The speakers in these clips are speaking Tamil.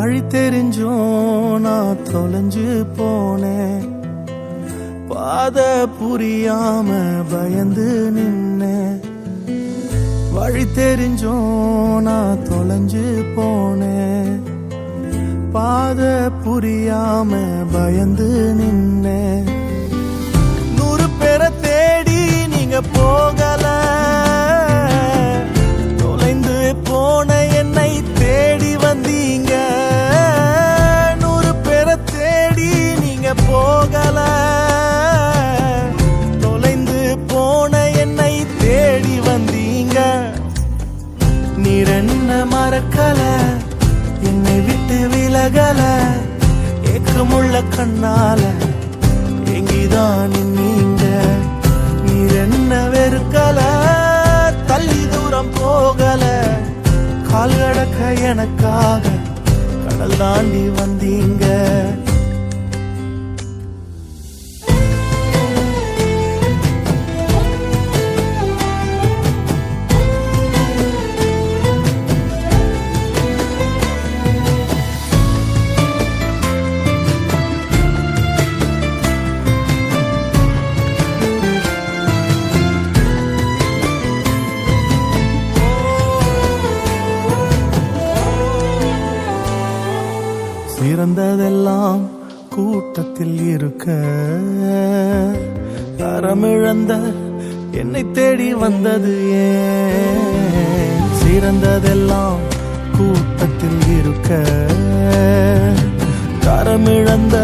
வழி தெரிஞ்சும் நான் தொலைஞ்சு போனேன், பாத புரியாம பயந்து நின்னேன். வழி தெரிஞ்சும் நான் தொலைஞ்சு போனேன், பாத புரியாம பயந்து நின்னேன். 100 பேரை தேடி நீங்க போகல, தொலைந்து போன என்னை தேடி வந்தீங்க. 100 பேரை தேடி நீங்க போகல, தொலைந்து போன என்னை தேடி வந்தீங்க. நீர் என்ன மறக்கல, என்னை விட்டு விலகல, ஏக்கமுள்ள கண்ணால எங்கிதான் நீங்க. நீர் என்ன வெறுக்கல, தள்ளி தூரம் போகல, கால் கடக்க எனக்காக கடல் தாண்டி வந்தீங்க. சிறந்ததெல்லாம் கூட்டத்தில் இருக்க, தரமிழந்த என்னை தேடி வந்தது ஏன்? சிறந்ததெல்லாம் கூட்டத்தில் இருக்க, தரமிழந்த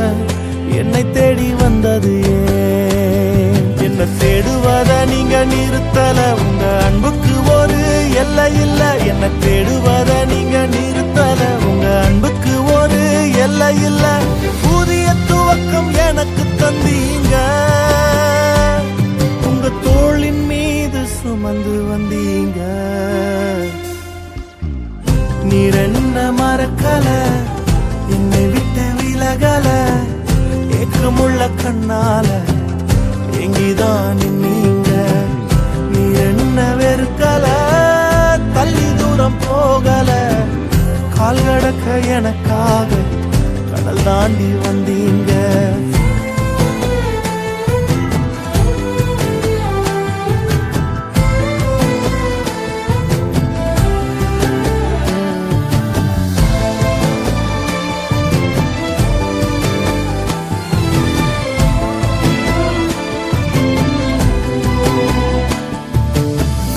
என்னை தேடி வந்தது ஏன்? என்ன தேடுவத நீங்க நிறுத்தல, உங்க அன்புக்கு ஒரு எல்லை இல்ல. என்ன தேடுவத நீங்க நிறுத்தல, உங்க அன்புக்கு ஒரு எல்லை இல்ல. புதிய துவக்கம் எனக்கு தந்தீங்க, உங்க தோளின் மீது சுமந்து வந்தீங்க. நீர் என்ன மறக்கல, என்னை விட்டு விலகல, ஏக்கமுள்ள கண்ணால எங்கிதான் நீங்க. நீர் என்ன வெறுக்கல, தள்ளி தூரம் போகல, கால் கடக்க எனக்காக கடல் தாண்டி வந்தீங்க.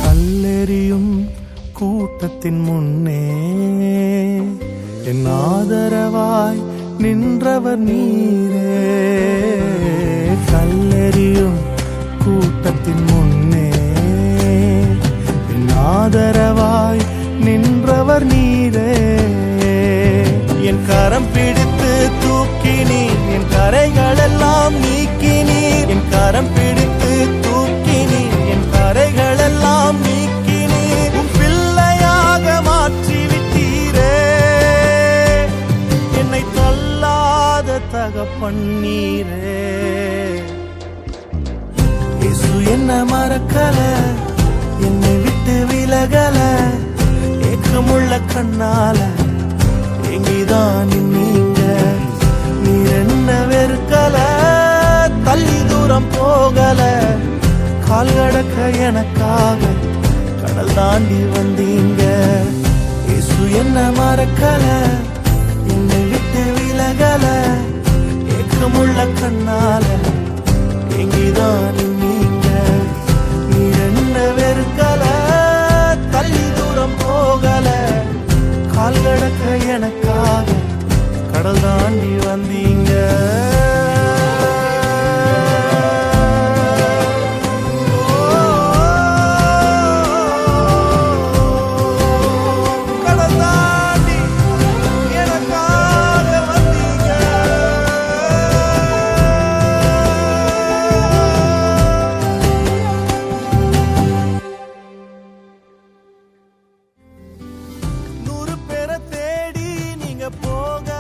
கல்லெறியும் கூட்டத்தின் முன்னே என் ஆதரவாய் நின்றவர் நீரே. கல்லெறியும் கூட்டத்தின் முன்னே என் ஆதரவாய் நின்றவர் நீரே. என் கரம் பிடித்து தூக்கினீர், என் கரைகளெல்லாம் நீக்கினீர். என் கரம் பிடித்து தூக்கினீர், என் கரைகளெல்லாம் நீக்கினீர். உன் பிள்ளையாக மாற்றி விட்டீரே, என்னை தள்ளாத தகப்பன்னீரே. இயேசு என்ன மறக்கல, என்னை விட்டு விலகல, ஏக்கமுள்ள கண்ணால எங்கிதான் நீங்க. நீர் என்ன வெறுக்கல, தள்ளி தூரம் போகல, கால் கடக்க எனக்காக கடல் தாண்டி வந்தீங்க. இயேசு என்ன மறக்கல, என்னை விட்டு விலகல, ஏக்கமுள்ள கண்ணால எங்கிதான் நீங்க. நீர் என்ன வெறுக்கல, தள்ளி தூரம் போகல, கால் கடக்க எனக்காக கடல் தாண்டி வந்தீங்க. போக